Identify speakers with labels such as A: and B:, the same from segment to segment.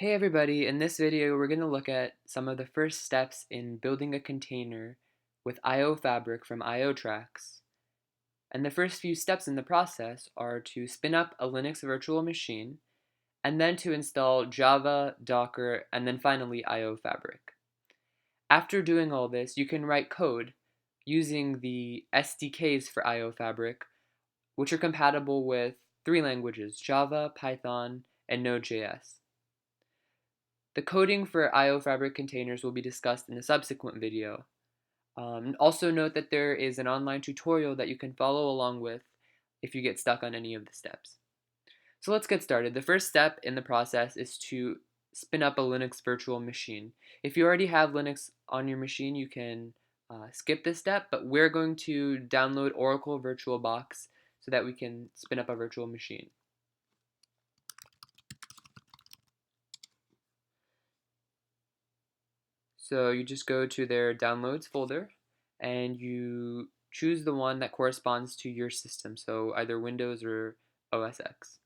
A: Hey everybody, in this video we're going to look at some of the first steps in building a container with IOFabric from IOTracks. And the first few steps in the process are to spin up a Linux virtual machine, and then to install Java, Docker, and then finally IOFabric. After doing all this, you can write code using the SDKs for IOFabric, which are compatible with three languages, Java, Python, and Node.js. The coding for IOFabric containers will be discussed in a subsequent video. Also note that there is an online tutorial that you can follow along with if you get stuck on any of the steps. So let's get started. The first step in the process is to spin up a Linux virtual machine. If you already have Linux on your machine, you can skip this step, but we're going to download Oracle VirtualBox so that we can spin up a virtual machine. So you just go to their downloads folder and you choose the one that corresponds to your system, so either Windows or OS X.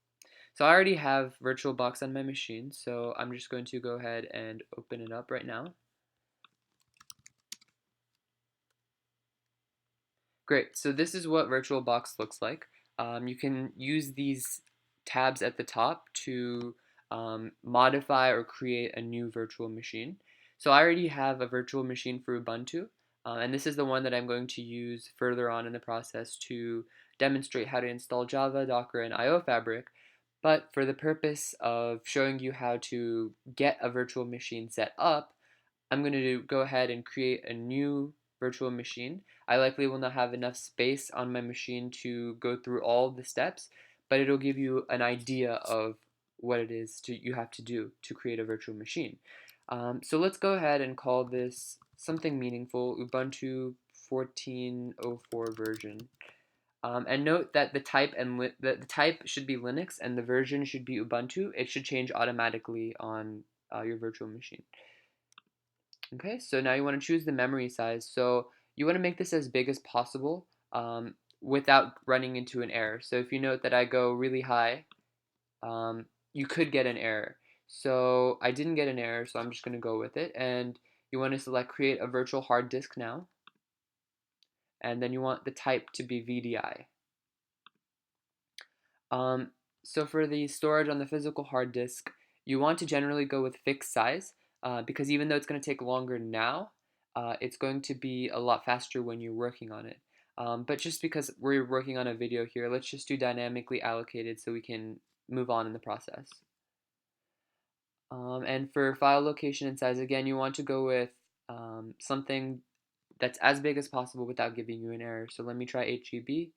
A: So I already have VirtualBox on my machine, so I'm just going to go ahead and open it up right now. Great, so this is what VirtualBox looks like. You can use these tabs at the top to modify or create a new virtual machine. So I already have a virtual machine for Ubuntu, and this is the one that I'm going to use further on in the process to demonstrate how to install Java, Docker, and IOFabric. But for the purpose of showing you how to get a virtual machine set up, I'm going to go ahead and create a new virtual machine. I likely will not have enough space on my machine to go through all of the steps, but it'll give you an idea of what it is you have to do to create a virtual machine. So let's go ahead and call this something meaningful, Ubuntu 14.04 version. And note that the type should be Linux and the version should be Ubuntu. It should change automatically on your virtual machine. Okay, so now you want to choose the memory size. So you want to make this as big as possible without running into an error. So if you note that I go really high, you could get an error. So I didn't get an error, so I'm just going to go with it. And you want to select create a virtual hard disk now. And then you want the type to be VDI. Um, so for the storage on the physical hard disk, you want to generally go with fixed size because even though it's going to take longer now, it's going to be a lot faster when you're working on it. But just because we're working on a video here, let's just do dynamically allocated so we can move on in the process. And for file location and size, again, you want to go with something that's as big as possible without giving you an error. So let me try HEB,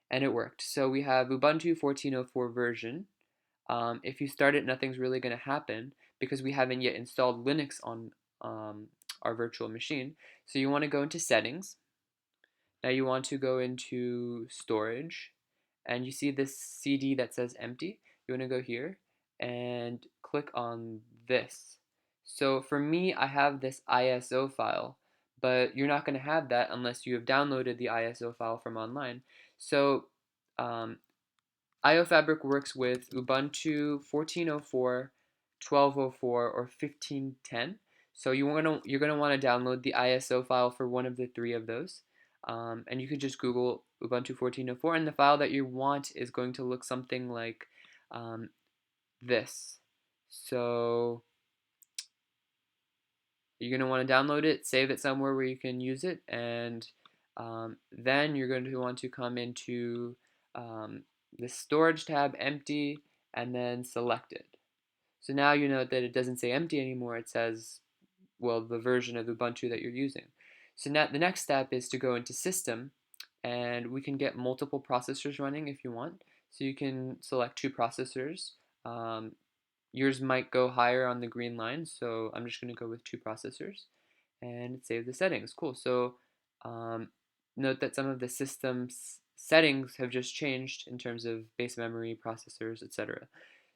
A: and it worked. So we have Ubuntu 14.04 version. If you start it, nothing's really going to happen because we haven't yet installed Linux on our virtual machine. So you want to go into settings. Now you want to go into storage, and you see this CD that says empty. You want to go here and click on this. So for me, I have this ISO file, but you're not going to have that unless you have downloaded the ISO file from online. So um, IOFabric works with Ubuntu 14.04, 12.04, or 15.10. So you're gonna want to download the ISO file for one of the three of those. And you can just Google Ubuntu 14.04, and the file that you want is going to look something like this. So you're going to want to download it, save it somewhere where you can use it, and then you're going to want to come into the storage tab, empty, and then select it. So now you know that it doesn't say empty anymore, it says, well, the version of Ubuntu that you're using. So now the next step is to go into system, and we can get multiple processors running if you want. So you can select two processors. Yours might go higher on the green line, so I'm just going to go with two processors and save the settings. Cool. So um, note that some of the system's settings have just changed in terms of base memory, processors, etc.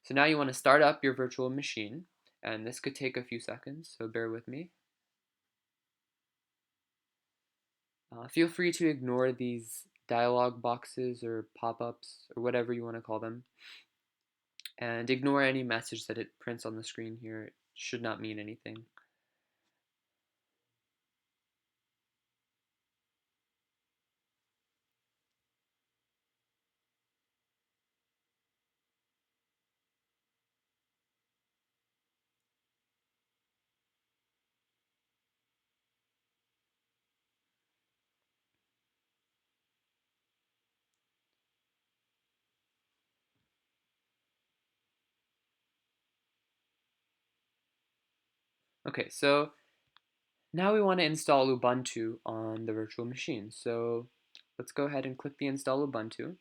A: So now you want to start up your virtual machine, and this could take a few seconds, so bear with me. Feel free to ignore these dialog boxes or pop-ups or whatever you want to call them. And ignore any message that it prints on the screen here. It should not mean anything. Okay, so now we want to install Ubuntu on the virtual machine. So let's go ahead and click the install Ubuntu.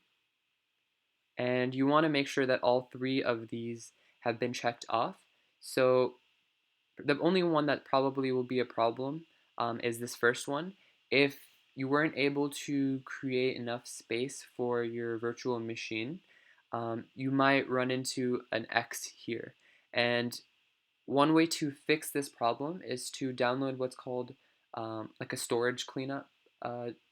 A: And you want to make sure that all three of these have been checked off. So the only one that probably will be a problem is this first one. If you weren't able to create enough space for your virtual machine, you might run into an X here. And one way to fix this problem is to download what's called like a storage cleanup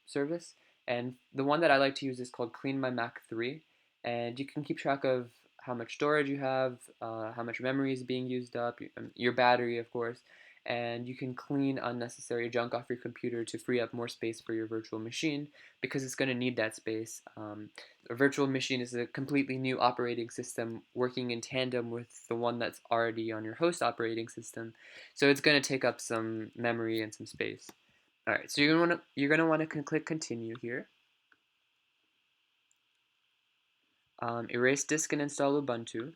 A: service. And the one that I like to use is called Clean My Mac 3. And you can keep track of how much storage you have, how much memory is being used up, your battery, of course. And you can clean unnecessary junk off your computer to free up more space for your virtual machine because it's going to need that space. A virtual machine is a completely new operating system working in tandem with the one that's already on your host operating system. So it's going to take up some memory and some space. All right, so you're going to click continue here. Erase disk and install Ubuntu.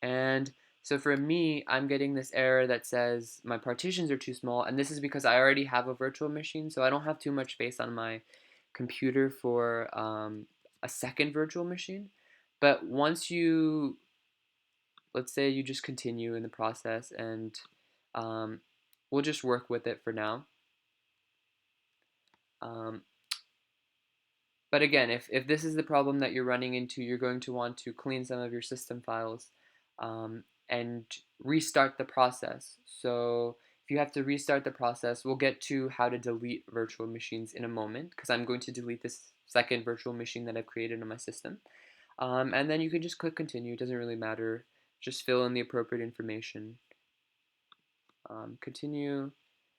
A: And so for me, I'm getting this error that says my partitions are too small, and this is because I already have a virtual machine, so I don't have too much space on my computer for a second virtual machine. But once you, let's say you just continue in the process, and um, we'll just work with it for now. Um, But again, if this is the problem that you're running into, you're going to want to clean some of your system files and restart the process. So if you have to restart the process, we'll get to how to delete virtual machines in a moment because I'm going to delete this second virtual machine that I've created in my system. And then you can just click continue. It doesn't really matter. Just fill in the appropriate information. Continue.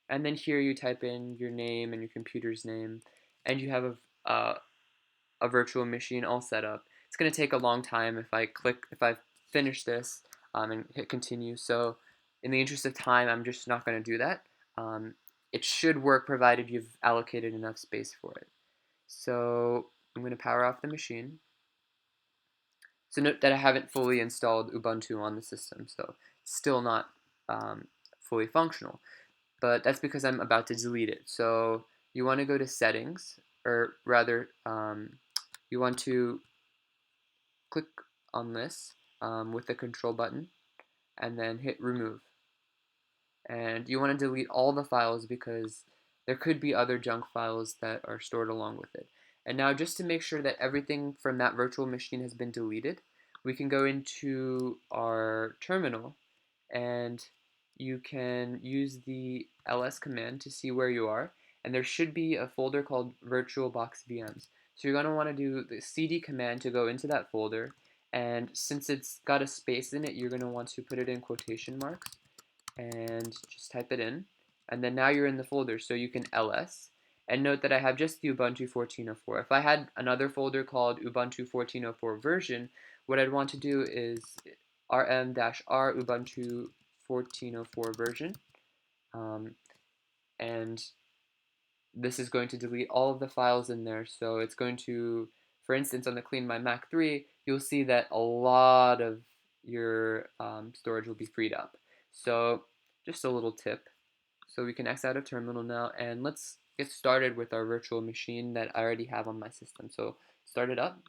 A: And then here you type in your name and your computer's name. And you have a virtual machine all set up. It's going to take a long time if I finish this and hit continue. So in the interest of time, I'm just not going to do that. Um, it should work provided you've allocated enough space for it. So I'm going to power off the machine. So note that I haven't fully installed Ubuntu on the system, so it's still not fully functional. But that's because I'm about to delete it. So you want to go to settings, or rather, you want to click on this with the control button and then hit remove. And you want to delete all the files because there could be other junk files that are stored along with it. And now just to make sure that everything from that virtual machine has been deleted, we can go into our terminal and you can use the ls command to see where you are. And there should be a folder called VirtualBox VMs. So you're going to want to do the cd command to go into that folder. And since it's got a space in it, you're going to want to put it in quotation marks and just type it in. And then now you're in the folder, so you can ls. And note that I have just the Ubuntu 14.04. If I had another folder called Ubuntu 14.04 version, what I'd want to do is rm-r Ubuntu 14.04 version. And this is going to delete all of the files in there. So it's going to, for instance, on the Clean My Mac 3, you'll see that a lot of your storage will be freed up. So just a little tip. So we can X out of terminal now, and let's get started with our virtual machine that I already have on my system. So start it up.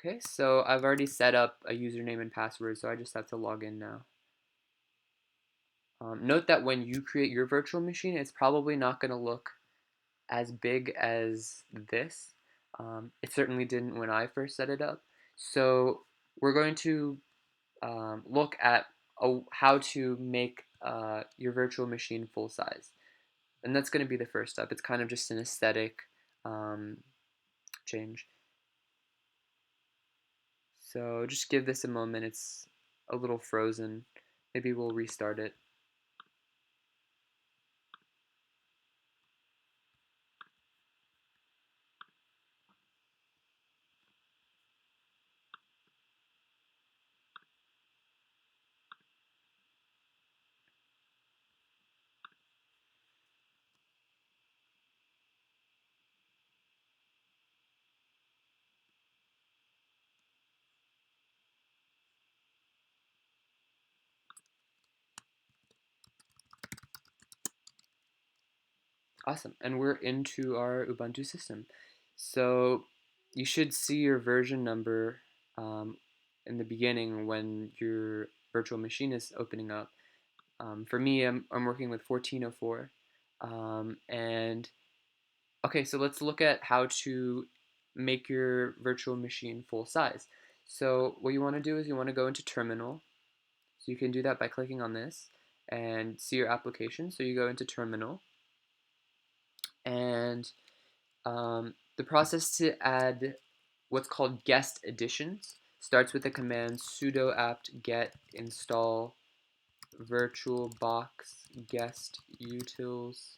A: Okay, so I've already set up a username and password, so I just have to log in now. Note that when you create your virtual machine, it's probably not going to look as big as this. It certainly didn't when I first set it up. So we're going to look at how to make your virtual machine full size. And that's going to be the first step. It's kind of just an aesthetic um, change. So just give this a moment. It's a little frozen. Maybe we'll restart it. Awesome. And we're into our Ubuntu system. So you should see your version number um, in the beginning when your virtual machine is opening up. For me, I'm working with 1404. And okay, so let's look at how to make your virtual machine full size. So what you want to do is you want to go into Terminal. So you can do that by clicking on this and see your application. So you go into Terminal, and the process to add what's called guest additions starts with the command sudo apt get install virtualbox guest utils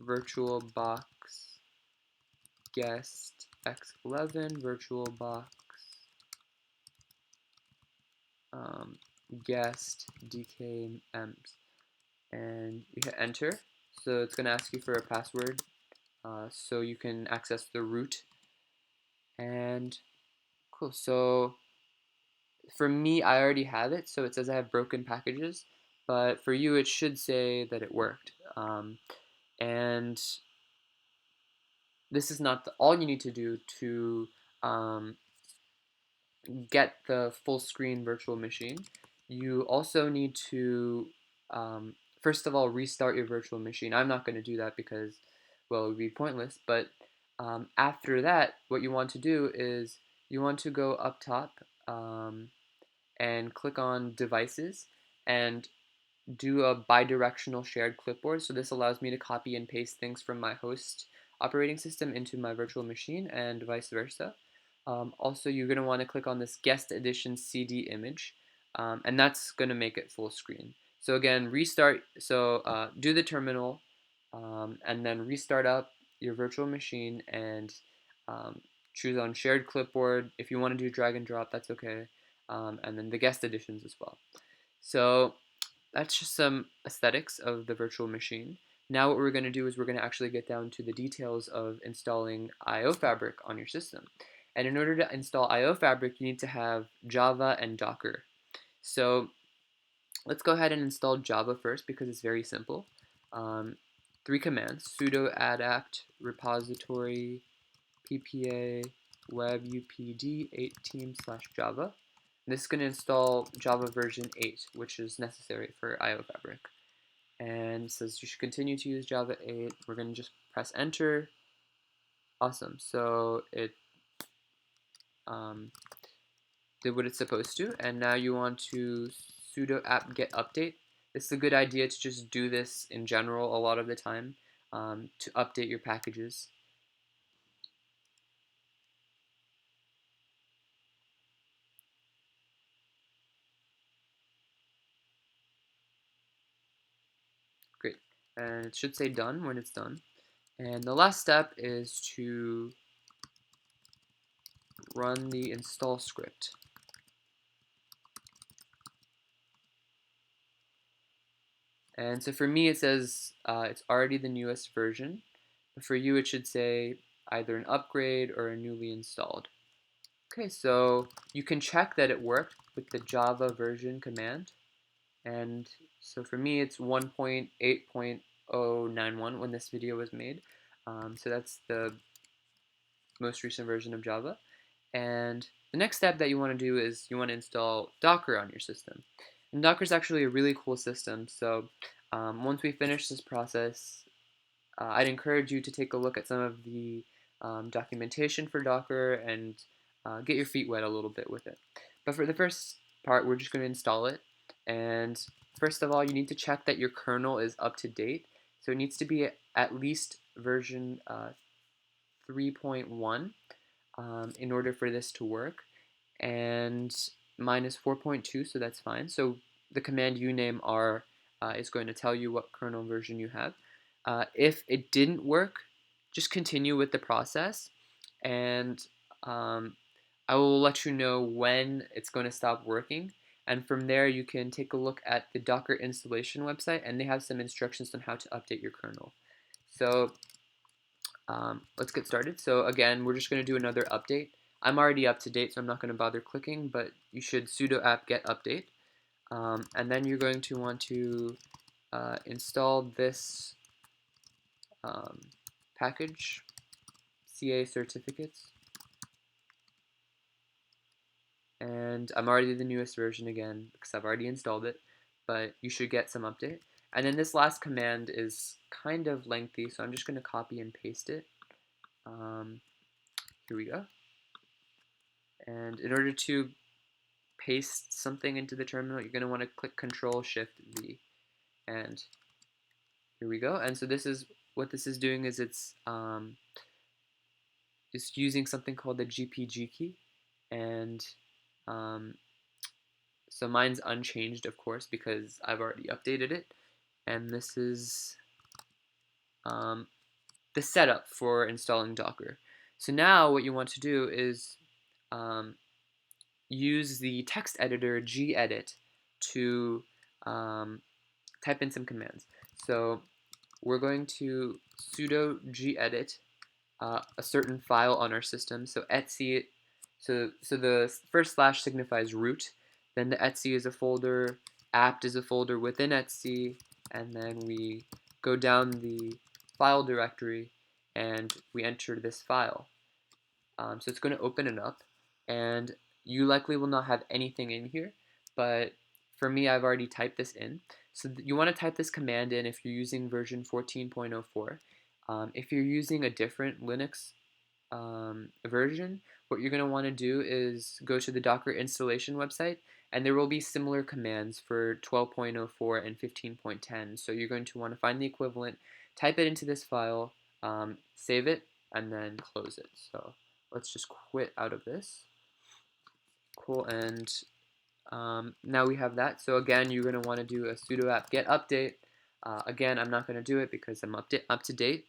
A: virtualbox guest x11 virtualbox guest dkms, and you hit enter. So it's going to ask you for a password so you can access the root. And cool. So for me, I already have it, so it says I have broken packages, but for you, it should say that it worked. And this is not all you need to do to um, get the full screen virtual machine. You also need to, first of all, restart your virtual machine. I'm not going to do that because, well, it would be pointless, but after that, what you want to do is you want to go up top and click on devices and do a bidirectional shared clipboard. So this allows me to copy and paste things from my host operating system into my virtual machine and vice versa. Also, you're going to want to click on this guest edition CD image, and that's going to make it full screen. So again, restart. So do the terminal, and then restart up your virtual machine and choose on shared clipboard. If you want to do drag and drop, that's okay. And then the guest editions as well. So that's just some aesthetics of the virtual machine. Now what we're going to do is we're going to actually get down to the details of installing IOFabric on your system. And in order to install IOFabric, you need to have Java and Docker. So let's go ahead and install Java first because it's very simple. 3 commands: sudo adapt repository ppa web upd 8team/java. This is going to install Java version 8, which is necessary for IOFabric. And it says you should continue to use Java 8. We're going to just press enter. Awesome. So it did what it's supposed to. And now you want to sudo apt get update. This is a good idea to just do this in general a lot of the time to update your packages. Great. And it should say done when it's done. And the last step is to run the install script. And so for me, it says it's already the newest version. But for you, it should say either an upgrade or a newly installed. Okay, so you can check that it worked with the Java version command. And so for me, it's 1.8.091 when this video was made. So that's the most recent version of Java. And the next step that you want to do is you want to install Docker on your system. And Docker is actually a really cool system. So once we finish this process, I'd encourage you to take a look at some of the documentation for Docker and get your feet wet a little bit with it. But for the first part, we're just going to install it. And first of all, you need to check that your kernel is up to date. So it needs to be at least version 3.1 in order for this to work. And mine is 4.2, so that's fine. So the command uname r is going to tell you what kernel version you have. If it didn't work, just continue with the process, and I will let you know when it's going to stop working. And from there, you can take a look at the Docker installation website, and they have some instructions on how to update your kernel. So let's get started. So again, we're just going to do another update. I'm already up to date, so I'm not going to bother clicking, but you should sudo apt-get update. And then you're going to want to install this package, CA certificates. And I'm already the newest version again because I've already installed it, but you should get some update. And then this last command is kind of lengthy, so I'm just going to copy and paste it. Here we go. And in order to paste something into the terminal, you're going to want to click Control-Shift-V. And here we go. And so this is what this is doing is it's using something called the GPG key. And so mine's unchanged, of course, because I've already updated it. And this is the setup for installing Docker. So now what you want to do is use the text editor gedit to type in some commands. So we're going to sudo gedit a certain file on our system. So etc. So the first slash signifies root. Then the etc is a folder. Apt is a folder within etc. And then we go down the file directory and we enter this file. So it's going to open it up, and you likely will not have anything in here, but for me, I've already typed this in. So you want to type this command in if you're using version 14.04. If you're using a different Linux version, what you're going to want to do is go to the Docker installation website, and there will be similar commands for 12.04 and 15.10. So you're going to want to find the equivalent, type it into this file, save it, and then close it. So let's just quit out of this. Cool, and now we have that. So again, you're going to want to do a sudo apt-get update. Again, I'm not going to do it because I'm up to date.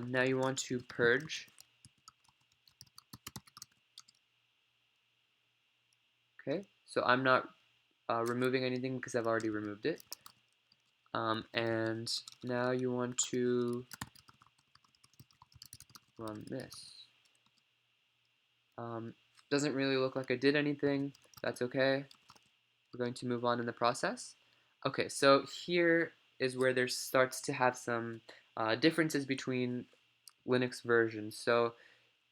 A: Now you want to purge. Okay, so I'm not removing anything because I've already removed it. And now you want to run this. Doesn't really look like I did anything. That's okay. We're going to move on in the process. Okay, so here is where there starts to have some differences between Linux versions. So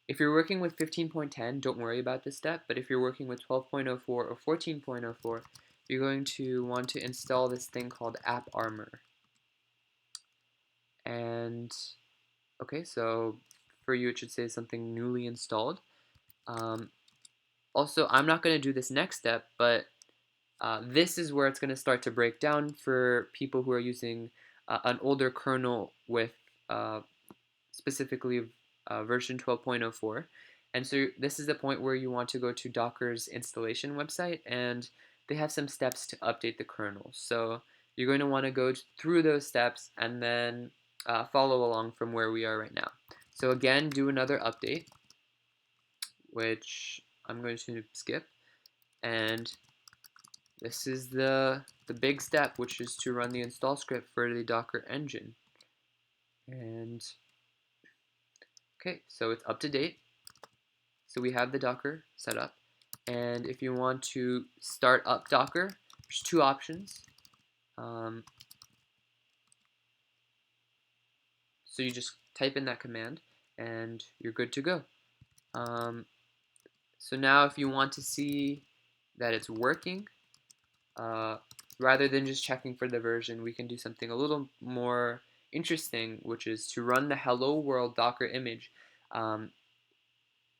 A: if you're working with 15.10, don't worry about this step, but if you're working with 12.04 or 14.04, you're going to want to install this thing called AppArmor. And okay, so for you it should say something newly installed. Also, I'm not going to do this next step, but this is where it's going to start to break down for people who are using an older kernel with specifically version 12.04. And so this is the point where you want to go to Docker's installation website, and they have some steps to update the kernel. So you're going to want to go through those steps and then follow along from where we are right now. So again, do another update, which I'm going to skip. And this is the big step, which is to run the install script for the Docker engine. And okay, so it's up to date. So we have the Docker set up. And if you want to start up Docker, there's two options. So you just type in that command and you're good to go. So now if you want to see that it's working, rather than just checking for the version, we can do something a little more interesting, which is to run the hello world Docker image. Um,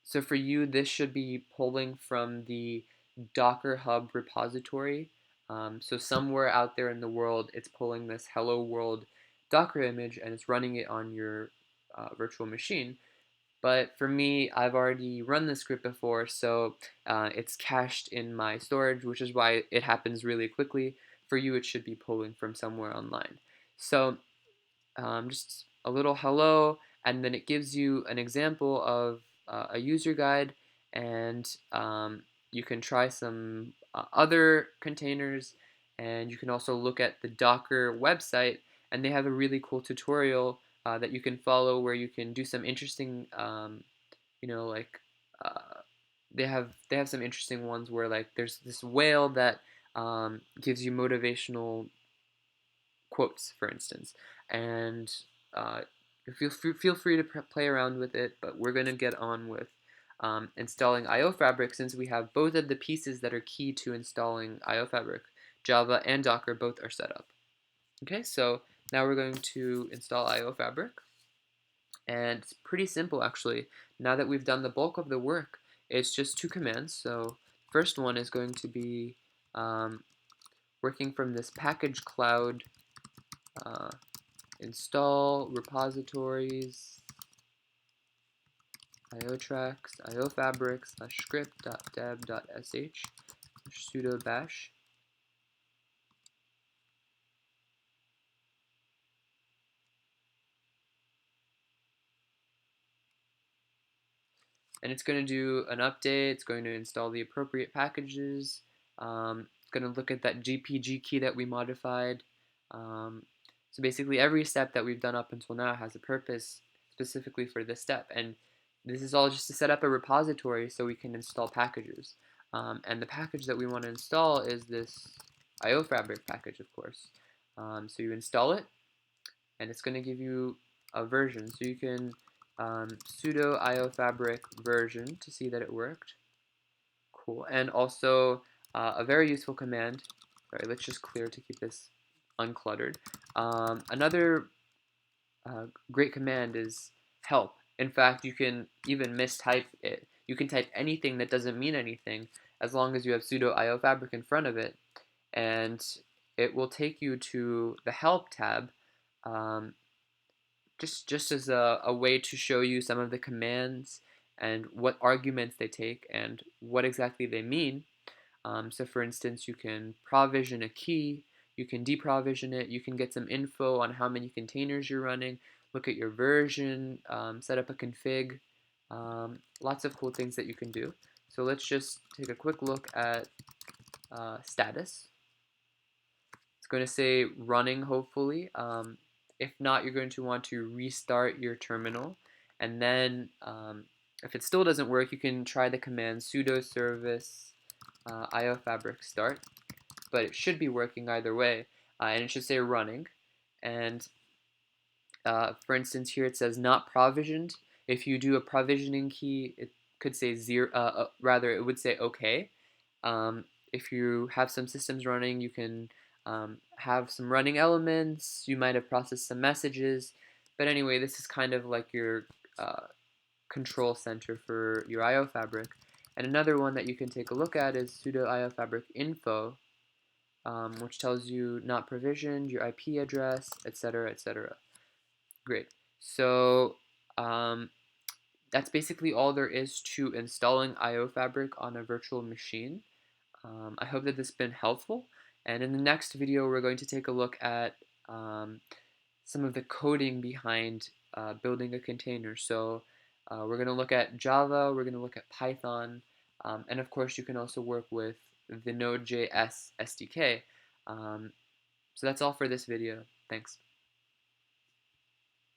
A: so for you, this should be pulling from the Docker Hub repository. So somewhere out there in the world, it's pulling this hello world Docker image and it's running it on your virtual machine. But for me, I've already run this script before, so it's cached in my storage, which is why it happens really quickly. For you, it should be pulling from somewhere online. So just a little hello, and then it gives you an example of a user guide, and you can try some other containers, and you can also look at the Docker website, and they have a really cool tutorial that you can follow where you can do some interesting, like uh, they have some interesting ones where like there's this whale that gives you motivational quotes, for instance, and uh, feel free to play around with it. But we're gonna get on with installing IOFabric since we have both of the pieces that are key to installing IOFabric. Java and Docker both are set up. Okay, so now we're going to install IOFabric, and it's pretty simple actually. Now that we've done the bulk of the work, it's just two commands. So first one is going to be working from this package cloud uh, install repositories iotracks iofabric /script.deb.sh sudo bash, and it's going to do an update. It's going to install the appropriate packages. It's going to look at that GPG key that we modified. So basically every step that we've done up until now has a purpose specifically for this step, and this is all just to set up a repository so we can install packages. And the package that we want to install is this IOFabric package, of course. So you install it, and it's going to give you a version. So you can sudo IOFabric version to see that it worked. Cool. And also a very useful command. Sorry, let's just clear to keep this uncluttered. Another great command is help. In fact, you can even mistype it. You can type anything that doesn't mean anything as long as you have sudo IOFabric in front of it, and it will take you to the help tab, um, just as a way to show you some of the commands and what arguments they take and what exactly they mean. So for instance, you can provision a key, you can deprovision it, you can get some info on how many containers you're running, look at your version, set up a config, lots of cool things that you can do. So let's just take a quick look at status. It's going to say running, hopefully. If not, you're going to want to restart your terminal, and then if it still doesn't work, you can try the command sudo service IOFabric start, but it should be working either way, and it should say running. And for instance, here it says not provisioned. If you do a provisioning key, it could say zero. Rather, it would say OK. If you have some systems running, you can have some running elements. You might have processed some messages. But anyway, this is kind of like your control center for your IOFabric. And another one that you can take a look at is sudo IOFabric info, which tells you not provisioned, your IP address, etc., etc. Great. So that's basically all there is to installing IOFabric on a virtual machine. I hope that this has been helpful. And in the next video, we're going to take a look at some of the coding behind building a container. So we're going to look at Java, we're going to look at Python, and of course you can also work with the Node.js SDK. So that's all for this video. Thanks.